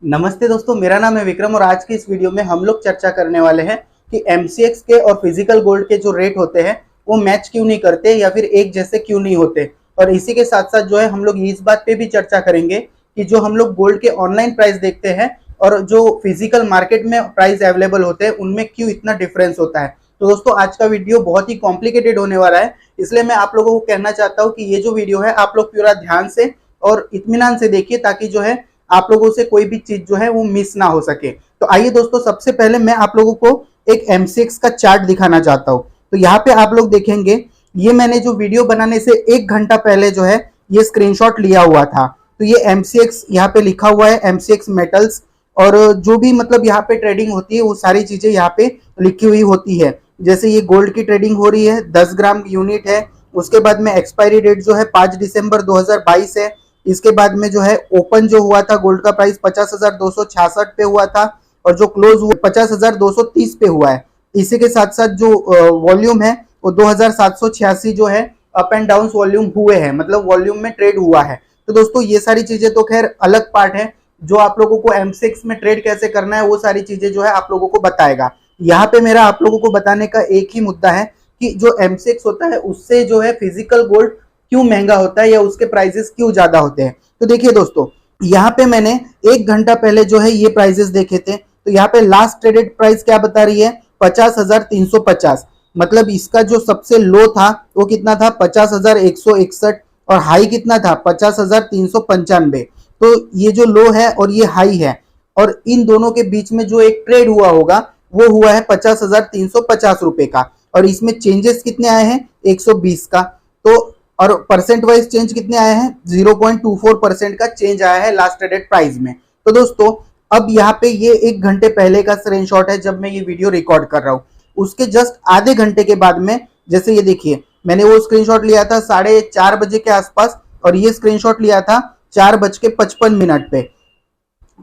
नमस्ते दोस्तों, मेरा नाम है विक्रम और आज की इस वीडियो में हम लोग चर्चा करने वाले हैं कि एमसीएक्स के और फिजिकल गोल्ड के जो रेट होते हैं वो मैच क्यों नहीं करते या फिर एक जैसे क्यों नहीं होते। और इसी के साथ साथ जो है हम लोग इस बात पे भी चर्चा करेंगे कि जो हम लोग गोल्ड के ऑनलाइन प्राइस देखते हैं और जो फिजिकल मार्केट में प्राइस अवेलेबल होते हैं उनमें क्यों इतना डिफरेंस होता है। तो दोस्तों आज का वीडियो बहुत ही कॉम्प्लिकेटेड होने वाला है, इसलिए मैं आप लोगों को कहना चाहता हूँ कि ये जो वीडियो है आप लोग पूरा ध्यान से और इत्मीनान से देखिए ताकि जो है आप लोगों से कोई भी चीज जो है वो मिस ना हो सके। तो आइए दोस्तों, सबसे पहले मैं आप लोगों को एक एमसीएक्स का चार्ट दिखाना चाहता हूँ। तो यहाँ पे आप लोग देखेंगे, ये मैंने जो वीडियो बनाने से 1 घंटा पहले जो है ये स्क्रीनशॉट लिया हुआ था। तो ये एमसीएक्स यहाँ पे लिखा हुआ है, एमसीएक्स मेटल्स, और जो भी मतलब यहाँ पे ट्रेडिंग होती है वो सारी चीजें यहाँ पे लिखी हुई होती है। जैसे ये गोल्ड की ट्रेडिंग हो रही है, 10 ग्राम यूनिट है। उसके बाद में एक्सपायरी डेट जो है 5 दिसंबर 2022 है। इसके बाद में जो है ओपन जो हुआ था गोल्ड का प्राइस 50,266 पे हुआ था और जो क्लोज हुआ 50,230 पे हुआ है। इसी के साथ साथ जो वॉल्यूम है वो 2,786 जो है अप एंड डाउन वॉल्यूम हुए हैं, मतलब वॉल्यूम में ट्रेड हुआ है। तो दोस्तों ये सारी चीजें तो खैर अलग पार्ट है, जो आप लोगों को एमसीएक्स में ट्रेड कैसे करना है वो सारी चीजें जो है आप लोगों को बताएगा। यहाँ पे मेरा आप लोगों को बताने का एक ही मुद्दा है कि जो एमसीएक्स होता है उससे जो है फिजिकल गोल्ड क्यों महंगा होता है या उसके प्राइसेस क्यों ज्यादा होते हैं। तो देखिए दोस्तों, यहाँ पे मैंने 1 घंटा पहले जो है ये प्राइसेस देखे थे। तो यहाँ पे लास्ट ट्रेडेड प्राइस क्या बता रही है, 50,350। मतलब इसका जो सबसे लो था वो कितना था, 50,161, और हाई कितना था, 50,395। तो ये जो लो है और ये हाई है, और इन दोनों के बीच में जो एक ट्रेड हुआ होगा वो हुआ है 50,350 रुपए का। और इसमें चेंजेस कितने आए हैं, 120 का। तो और परसेंट वाइज चेंज कितने आए हैं, 0.24% का चेंज आया है लास्ट ट्रेडेड प्राइस में। तो दोस्तों अब यहाँ पे ये 1 घंटे पहले का स्क्रीनशॉट है जब मैं ये वीडियो रिकॉर्ड कर रहा हूँ। उसके जस्ट आधे घंटे के बाद में, जैसे ये देखिए, मैंने वो स्क्रीनशॉट लिया था 4:30 बजे के आसपास और ये स्क्रीनशॉट लिया था 4:55 पे।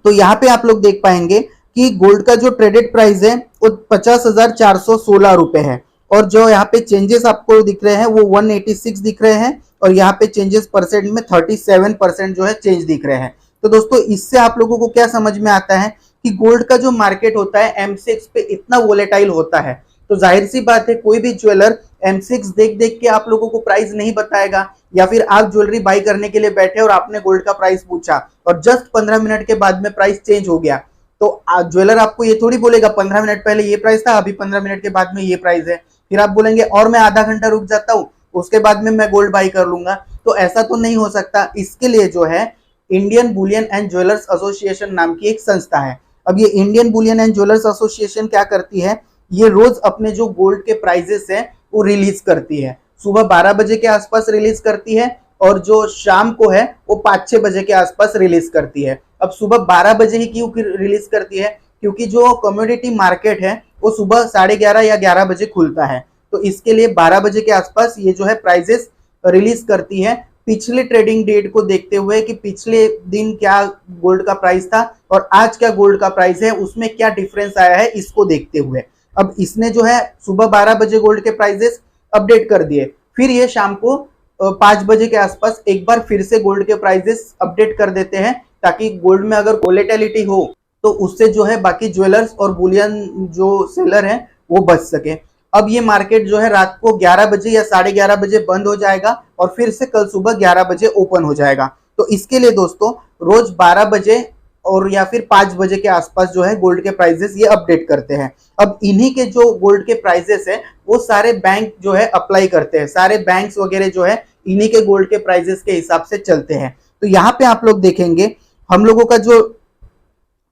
तो यहाँ पे आप लोग देख पाएंगे कि गोल्ड का जो ट्रेडेड प्राइस है वो 50,416 रुपए है, और जो यहाँ पे चेंजेस आपको दिख रहे हैं वो 186 दिख रहे हैं, और यहाँ पे चेंजेस परसेंट में 37% जो है चेंज दिख रहे हैं। तो दोस्तों इससे आप लोगों को क्या समझ में आता है कि गोल्ड का जो मार्केट होता है एमसीएक्स पे इतना वोलेटाइल होता है। तो जाहिर सी बात है कोई भी ज्वेलर एमसीएक्स देख देख के आप लोगों को प्राइस नहीं बताएगा, या फिर आप ज्वेलरी बाई करने के लिए बैठे और आपने गोल्ड का प्राइस पूछा और जस्ट 15 मिनट के बाद में प्राइस चेंज हो गया, तो ज्वेलर आपको ये थोड़ी बोलेगा 15 मिनट पहले ये प्राइस था, अभी 15 मिनट के बाद में ये प्राइस है। फिर आप बोलेंगे और मैं आधा घंटा रुक जाता हूँ, उसके बाद में मैं गोल्ड बाई कर लूंगा। तो ऐसा तो नहीं हो सकता। इसके लिए जो है Indian Boolean and jewellers association नाम की एक संस्था है। अब ये Indian Boolean and jewellers association क्या करती है, ये रोज अपने जो गोल्ड के प्राइजेस हैं वो रिलीज करती है। सुबह 12 बजे के आसपास रिलीज करती है और जो शाम को है वो 5-6 बजे के आसपास रिलीज करती है। अब सुबह 12 बजे ही क्यों रिलीज करती है, क्योंकि जो कमोडिटी मार्केट है वो सुबह 11:30 या 11 बजे खुलता है। तो इसके लिए 12 बजे के आसपास ये जो है प्राइजेस रिलीज करती है, पिछले ट्रेडिंग डेट को देखते हुए कि पिछले दिन क्या गोल्ड का प्राइस था और आज क्या गोल्ड का प्राइस है, उसमें क्या डिफरेंस आया है इसको देखते हुए। अब इसने जो है सुबह 12 बजे गोल्ड के प्राइसेस अपडेट कर दिए, फिर ये शाम को 5 बजे के आसपास एक बार फिर से गोल्ड के प्राइसेस अपडेट कर देते हैं, ताकि गोल्ड में अगर वोलेटिलिटी हो तो उससे जो है बाकी ज्वेलर्स और बुलियन जो सेलर हैं वो बच सके। अब ये मार्केट जो है रात को 11 बजे या 11:30 बजे बंद हो जाएगा और फिर से कल सुबह 11 बजे ओपन हो जाएगा। तो इसके लिए दोस्तों रोज 12 बजे और या फिर 5 बजे के आसपास जो है गोल्ड के प्राइसेस ये अपडेट करते हैं। अब इन्हीं के जो गोल्ड के प्राइसेस है वो सारे बैंक जो है अप्लाई करते हैं, सारे बैंक्स वगैरह जो है इन्हीं के गोल्ड के प्राइसेस के हिसाब से चलते हैं। तो यहाँ पे आप लोग देखेंगे हम लोगों का जो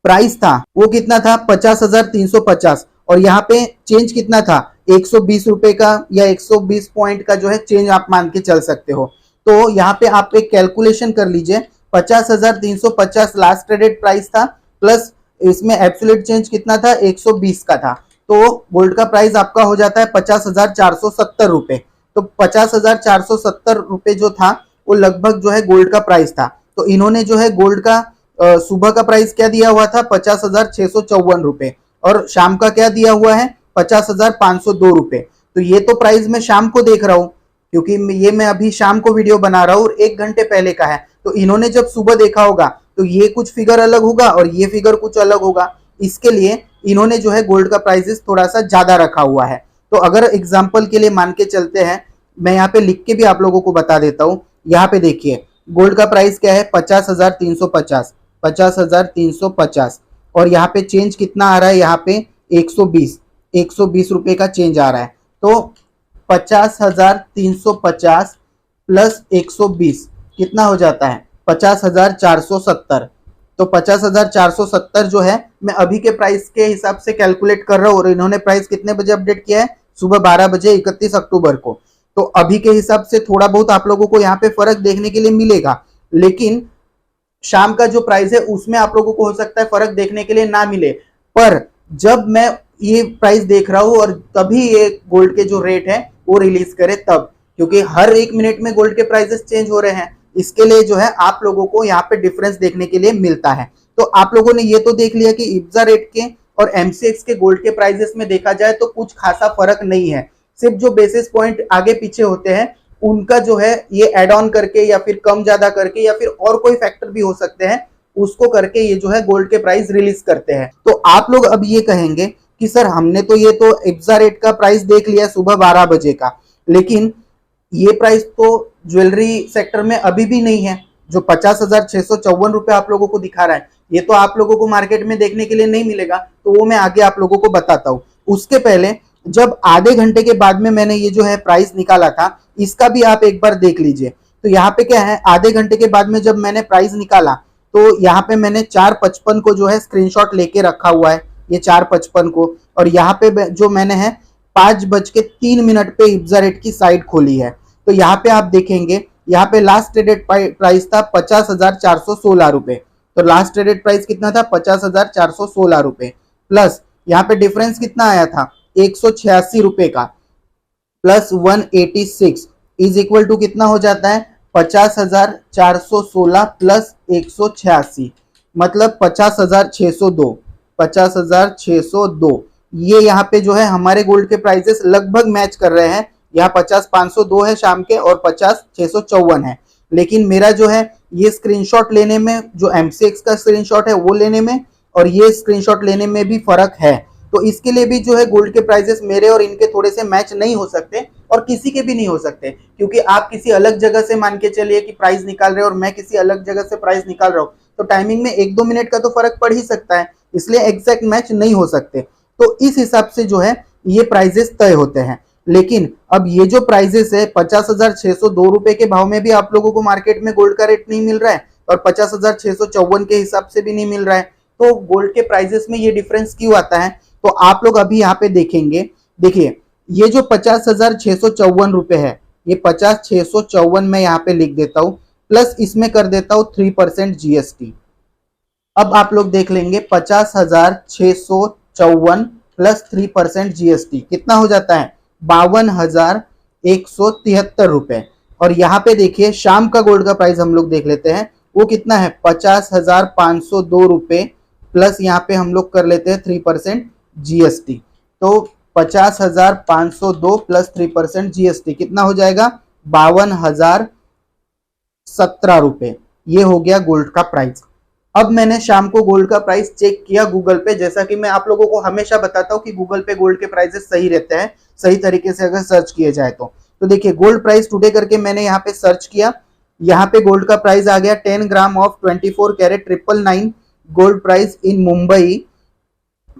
प्राइस था वो कितना था, 50,350, और यहाँ पे चेंज कितना था, 120 रुपए का या 120 पॉइंट का जो है चेंज आप मान के चल सकते हो। तो यहाँ पे आप एक कैलकुलेशन कर लीजिए, 50,350 लास्ट ट्रेडेड प्राइस था, प्लस इसमें एब्सोल्यूट चेंज कितना था, 120 का था। तो गोल्ड का प्राइस आपका हो जाता है 50,470 रुपए। तो 50,470 रुपए जो था वो लगभग जो है गोल्ड का प्राइस था। तो इन्होंने जो है गोल्ड का सुबह का प्राइस क्या दिया हुआ था, 50,654 रुपए, और शाम का क्या दिया हुआ है, 50,502 रुपए। तो ये तो प्राइस मैं शाम को देख रहा हूँ, क्योंकि ये मैं अभी शाम को वीडियो बना रहा हूँ और 1 घंटे पहले का है। तो इन्होंने जब सुबह देखा होगा तो ये कुछ फिगर अलग होगा और ये फिगर कुछ अलग होगा। इसके लिए इन्होंने जो है गोल्ड का प्राइसेस थोड़ा सा ज्यादा रखा हुआ है। तो अगर एग्जांपल के लिए मान के चलते हैं, मैं यहाँ पे लिख के भी आप लोगों को बता देता हूँ। यहाँ पे देखिए गोल्ड का प्राइस क्या है, 50,350, 50,350, और यहाँ पे चेंज कितना आ रहा है, यहाँ पे 120 रुपए का चेंज आ रहा है। तो 50,350 प्लस 120 कितना हो जाता है, 50,470। तो 50,470 जो है मैं अभी के प्राइस के हिसाब से कैलकुलेट कर रहा हूँ, और इन्होंने प्राइस कितने बजे अपडेट किया है, सुबह 12 बजे 31 अक्टूबर को। तो अभी के हिसाब से थोड़ा बहुत आप लोगों को यहाँ पे फर्क देखने के लिए मिलेगा, लेकिन शाम का जो प्राइस है उसमें आप लोगों को हो सकता है फर्क देखने के लिए ना मिले। पर जब मैं ये प्राइस देख रहा हूँ और तभी ये गोल्ड के जो रेट है वो रिलीज करे तब, क्योंकि हर एक मिनट में गोल्ड के प्राइसेस चेंज हो रहे हैं, इसके लिए जो है आप लोगों को यहाँ पे डिफरेंस देखने के लिए मिलता है। तो आप लोगों ने ये तो देख लिया कि इब्जा रेट के और एमसीएक्स के गोल्ड के प्राइसेस में देखा जाए तो कुछ खासा फर्क नहीं है, सिर्फ जो बेसिस पॉइंट आगे पीछे होते हैं उनका जो है ये एड ऑन करके या फिर कम ज्यादा करके या फिर और कोई फैक्टर भी हो सकते हैं, उसको करके ये जो है गोल्ड के प्राइस रिलीज करते हैं। तो आप लोग अब ये कहेंगे कि सर हमने तो ये तो इब्जा रेट का प्राइस देख लिया सुबह 12 बजे का, लेकिन ये प्राइस तो ज्वेलरी सेक्टर में अभी भी नहीं है। जो 50,654 रुपए आप लोगों को दिखा रहा है ये तो आप लोगों को मार्केट में देखने के लिए नहीं मिलेगा, तो वो मैं आगे आप लोगों को बताता हूँ। उसके पहले जब आधे घंटे के बाद में मैंने ये जो है प्राइस निकाला था, इसका भी आप एक बार देख लीजिए। तो यहाँ पे क्या है, आधे घंटे के बाद में जब मैंने प्राइस निकाला तो यहाँ पे मैंने 4:55 को जो है स्क्रीनशॉट लेके रखा हुआ है, ये 4:55 को, और यहाँ पे जो मैंने है 5:03 पे इब्जा रेट की साइड खोली है। तो यहाँ पे आप देखेंगे, यहाँ पे लास्ट ट्रेडेड प्राइस था 50,416 रुपए। तो लास्ट ट्रेडेड प्राइस कितना था, 50,416 रुपए, प्लस यहाँ पे डिफरेंस कितना आया था, 186 रुपए का, प्लस 186 इज इक्वल टू कितना हो जाता है, 50,416 प्लस 186, मतलब 50,602, 50,602। ये यहाँ पे जो है हमारे गोल्ड के प्राइसेस लगभग मैच कर रहे हैं। यहाँ 50,502 है शाम के और 50,654 है, लेकिन मेरा जो है ये स्क्रीनशॉट लेने में, जो एमसीएक्स का स्क्रीनशॉट है वो लेने में और ये स्क्रीनशॉट लेने में भी फर्क है। तो इसके लिए भी जो है गोल्ड के प्राइसेस मेरे और इनके थोड़े से मैच नहीं हो सकते, और किसी के भी नहीं हो सकते, क्योंकि आप किसी अलग जगह से मान के चलिए कि प्राइस निकाल रहे हो और मैं किसी अलग जगह से प्राइस निकाल रहा हूँ, तो टाइमिंग में 1-2 मिनट का तो फर्क पड़ ही सकता है, इसलिए एग्जैक्ट मैच नहीं हो सकते। तो इस हिसाब से जो है ये प्राइसेस तय होते हैं। लेकिन अब ये जो प्राइसेस है 50,602 रुपए के भाव में भी आप लोगों को मार्केट में गोल्ड का रेट नहीं मिल रहा है, और 50,654 के हिसाब से भी नहीं मिल रहा है। तो गोल्ड के प्राइसेस में ये डिफरेंस क्यों आता है, तो आप लोग अभी यहाँ पे देखेंगे, देखिए ये जो 50,654 रुपए है, ये 50,654 में यहाँ पे लिख देता हूं, प्लस इसमें कर देता हूं 3% जीएसटी। अब आप लोग देख लेंगे 50,654 प्लस 3% जीएसटी कितना हो जाता है, 52,173 रुपए। और यहाँ पे देखिए शाम का गोल्ड का प्राइस हम लोग देख लेते हैं, वो कितना है, 50,502 रुपए, प्लस यहाँ पे हम लोग कर लेते हैं 3% जीएसटी। तो 50,502 प्लस 3% जीएसटी कितना हो जाएगा, 52,017 रुपए। ये हो गया गोल्ड का प्राइस। अब मैंने शाम को गोल्ड का प्राइस चेक किया गूगल पे, जैसा कि मैं आप लोगों को हमेशा बताता हूं कि गूगल पे गोल्ड के प्राइसेस सही रहते हैं, सही तरीके से अगर सर्च किए जाए तो देखिए गोल्ड प्राइस टुडे करके मैंने यहाँ पे सर्च किया, यहाँ पे गोल्ड का प्राइस आ गया 10 gram of 24 carat 999 gold price in Mumbai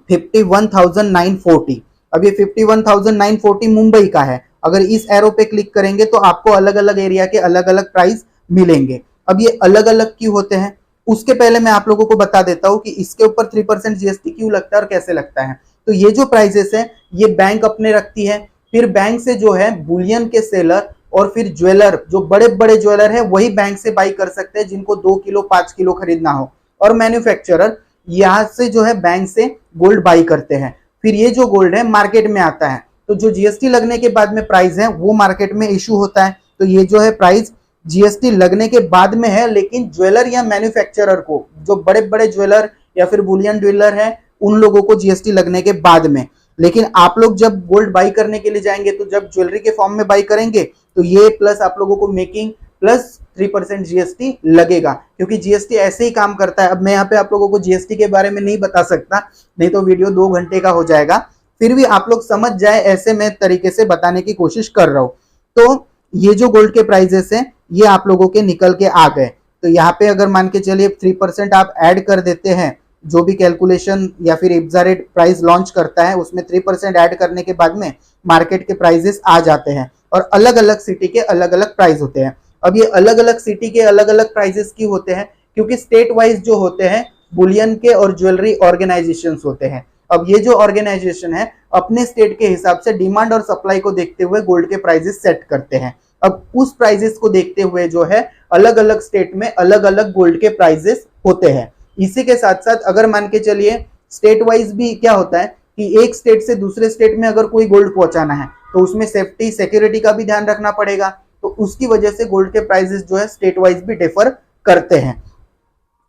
51,940। अब ये 51,940 मुंबई का है। अगर इस एरो पे क्लिक करेंगे तो आपको अलग अलग एरिया के अलग अलग प्राइस मिलेंगे। अब ये अलग अलग क्यों होते हैं, उसके पहले मैं आप लोगों को बता देता हूं कि इसके ऊपर 3% जीएसटी क्यों लगता है और कैसे लगता है। तो ये जो प्राइसेस है ये बैंक अपने रखती है, फिर बैंक से जो है बुलियन के सेलर और फिर ज्वेलर, जो बड़े बड़े ज्वेलर है वही बैंक से बाई कर सकते हैं जिनको 2 किलो 5 किलो खरीदना हो, और मैन्युफैक्चरर यहाँ से जो है बैंक से गोल्ड बाई करते हैं। फिर ये जो गोल्ड है मार्केट में आता है, तो जो जीएसटी लगने के बाद में प्राइस है वो मार्केट में इशू होता है। तो ये जो है प्राइस जीएसटी लगने के बाद में है, लेकिन ज्वेलर या मैन्युफैक्चरर को, जो बड़े बड़े ज्वेलर या फिर बुलियन डीलर है, उन लोगों को जीएसटी लगने के बाद में। लेकिन आप लोग जब गोल्ड बाई करने के लिए जाएंगे, तो जब ज्वेलरी के फॉर्म में बाई करेंगे तो ये प्लस आप लोगों को मेकिंग प्लस 3% जीएसटी लगेगा, क्योंकि जीएसटी ऐसे ही काम करता है। अब मैं यहाँ पे आप लोगों को जीएसटी के बारे में नहीं बता सकता, नहीं तो वीडियो 2 घंटे का हो जाएगा। फिर भी आप लोग समझ जाए ऐसे मैं तरीके से बताने की कोशिश कर रहा हूँ। तो ये जो गोल्ड के प्राइजेस हैं ये आप लोगों के निकल के आ गए। तो यहाँ पे अगर मान के चलिए 3% आप ऐड कर देते हैं, जो भी कैलकुलेशन या फिर IPSA रेट प्राइस लॉन्च करता है उसमें 3% ऐड करने के बाद में मार्केट के प्राइजेस आ जाते हैं और अलग अलग सिटी के अलग अलग प्राइस होते हैं। अब ये अलग अलग सिटी के अलग अलग प्राइजेस क्यों होते हैं? क्योंकि स्टेट वाइज जो होते हैं बुलियन के और ज्वेलरी ऑर्गेनाइजेशंस होते हैं। अब ये जो ऑर्गेनाइजेशन है अपने स्टेट के हिसाब से डिमांड और सप्लाई को देखते हुए गोल्ड के प्राइजेस सेट करते हैं। अब उस प्राइजेस को देखते हुए जो है अलग अलग स्टेट में अलग अलग गोल्ड के प्राइजेस होते हैं। इसी के साथ साथ अगर मान के चलिए स्टेट वाइज भी क्या होता है कि एक स्टेट से दूसरे स्टेट में अगर कोई गोल्ड पहुंचाना है तो उसमें सेफ्टी सिक्योरिटी का भी ध्यान रखना पड़ेगा, तो उसकी वजह से गोल्ड के प्राइजेस जो है स्टेट वाइज भी डिफर करते हैं।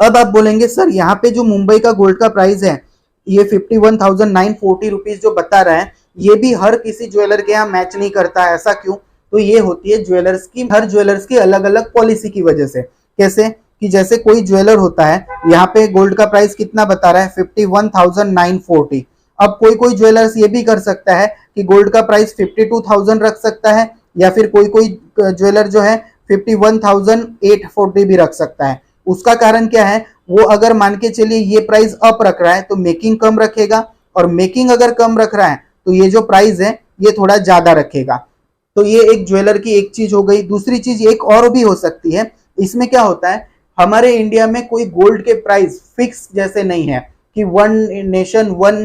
अब आप बोलेंगे सर यहाँ पे जो मुंबई का गोल्ड का प्राइस है ये 51,940 रुपीज जो बता रहा है, ये भी हर किसी ज्वेलर के यहाँ मैच नहीं करता है। ऐसा क्यों? तो ये होती है ज्वेलर्स की, हर ज्वेलर्स की अलग अलग पॉलिसी की वजह से। कैसे कि जैसे कोई ज्वेलर होता है यहाँ पे गोल्ड का प्राइस कितना बता रहा है 51,940। अब कोई कोई ज्वेलर्स ये भी कर सकता है कि गोल्ड का प्राइस 52,000 रख सकता है, या फिर कोई कोई ज्वेलर जो है 51,840 भी रख सकता है। उसका कारण क्या है? वो अगर मान के चलिए ये प्राइस अप रख रहा है तो मेकिंग कम रखेगा, और मेकिंग अगर कम रख रहा है तो ये जो प्राइस है ये थोड़ा ज्यादा रखेगा। तो ये एक ज्वेलर की एक चीज हो गई। दूसरी चीज एक और भी हो सकती है, इसमें क्या होता है हमारे इंडिया में कोई गोल्ड के प्राइस फिक्स जैसे नहीं है कि वन नेशन वन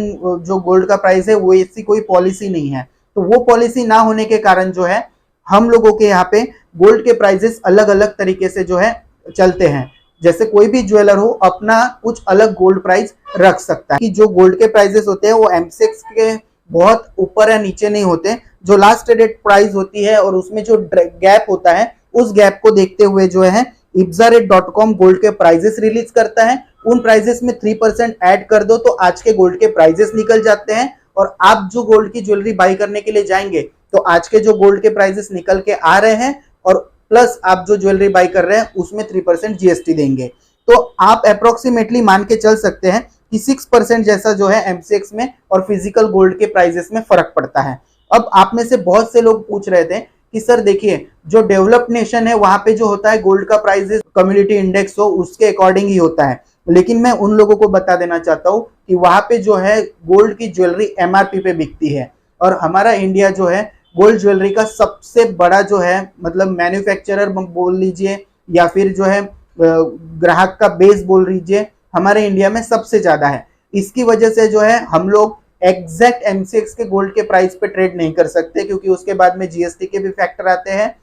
जो गोल्ड का प्राइस है वो ऐसी कोई पॉलिसी नहीं है। तो वो पॉलिसी ना होने के कारण जो है हम लोगों के यहाँ पे गोल्ड के प्राइजेस अलग अलग तरीके से जो है चलते हैं। जैसे कोई भी ज्वेलर हो अपना कुछ अलग गोल्ड प्राइस रख सकता है, कि जो गोल्ड के प्राइजेस होते हैं वो MCX के बहुत ऊपर या नीचे नहीं होते। जो लास्ट ट्रेडेड प्राइस होती है और उसमें जो गैप होता है उस गैप को देखते हुए जो है IPSARate.com गोल्ड के प्राइजेस रिलीज करता है। उन प्राइजेस में 3% ऐड कर दो तो आज के गोल्ड के प्राइजेस निकल जाते हैं, और आप जो गोल्ड की ज्वेलरी बाई करने के लिए जाएंगे तो आज के जो गोल्ड के प्राइजेस निकल के आ रहे हैं और प्लस आप जो ज्वेलरी बाई कर रहे हैं उसमें 3% जीएसटी देंगे। तो आप अप्रोक्सीमेटली मान के चल सकते हैं कि 6% जैसा जो है MCX में और फिजिकल गोल्ड के प्राइजेस में फर्क पड़ता है। अब आप में से बहुत से लोग पूछ रहे थे कि सर देखिए जो डेवलप्ड नेशन है वहां पे जो होता है गोल्ड का प्राइस कम्युनिटी इंडेक्स हो उसके अकॉर्डिंग ही होता है, लेकिन मैं उन लोगों को बता देना चाहता हूँ कि वहां पे जो है गोल्ड की ज्वेलरी MRP पे बिकती है, और हमारा इंडिया जो है गोल्ड ज्वेलरी का सबसे बड़ा जो है मतलब मैन्युफैक्चरर बोल लीजिए या फिर जो है ग्राहक का बेस बोल लीजिए, हमारे इंडिया में सबसे ज्यादा है। इसकी वजह से जो है हम लोग एग्जैक्ट MCX के गोल्ड के प्राइस पे ट्रेड नहीं कर सकते, क्योंकि उसके बाद में जीएसटी के भी फैक्टर आते हैं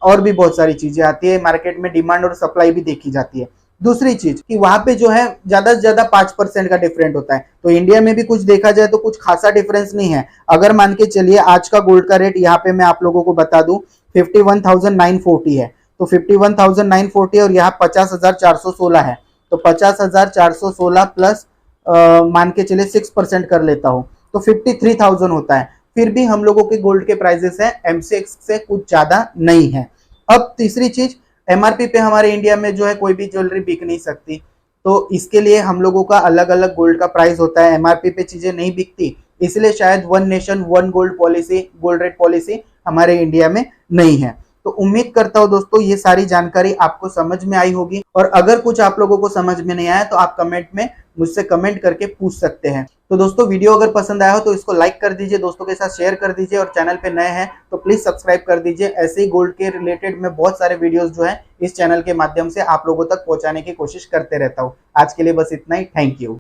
और भी बहुत सारी चीजें आती है। मार्केट में डिमांड और सप्लाई भी देखी जाती है। दूसरी चीज कि वहां पे जो है ज्यादा से ज्यादा 5% का डिफरेंट होता है, तो इंडिया में भी कुछ देखा जाए तो कुछ खासा डिफरेंस नहीं है। अगर मान के चलिए आज का गोल्ड का रेट यहाँ पे मैं आप लोगों को बता दूं 51,940 है, तो 51,940 और यहाँ 50,416 है, तो 50,416 प्लस मान के चलिए 6% कर लेता हूँ तो 53,000 होता है। फिर भी हम लोगों के गोल्ड के प्राइजेस है MCX से कुछ ज्यादा नहीं है। अब तीसरी चीज MRP पे हमारे इंडिया में जो है कोई भी ज्वेलरी बिक नहीं सकती, तो इसके लिए हम लोगों का अलग अलग गोल्ड का प्राइस होता है। MRP पे चीजें नहीं बिकती, इसलिए शायद one nation one gold policy gold rate policy हमारे इंडिया में नहीं है। तो उम्मीद करता हूँ दोस्तों ये सारी जानकारी आपको समझ में आई होगी, और अगर कुछ आप लोगों को समझ में नहीं आया तो आप कमेंट में मुझसे कमेंट करके पूछ सकते हैं। तो दोस्तों वीडियो अगर पसंद आया हो तो इसको लाइक कर दीजिए, दोस्तों के साथ शेयर कर दीजिए, और चैनल पे नए हैं तो प्लीज सब्सक्राइब कर दीजिए। ऐसे ही गोल्ड के रिलेटेड मैं बहुत सारे वीडियोस जो है इस चैनल के माध्यम से आप लोगों तक पहुंचाने की कोशिश करते रहता हूँ। आज के लिए बस इतना ही, थैंक यू।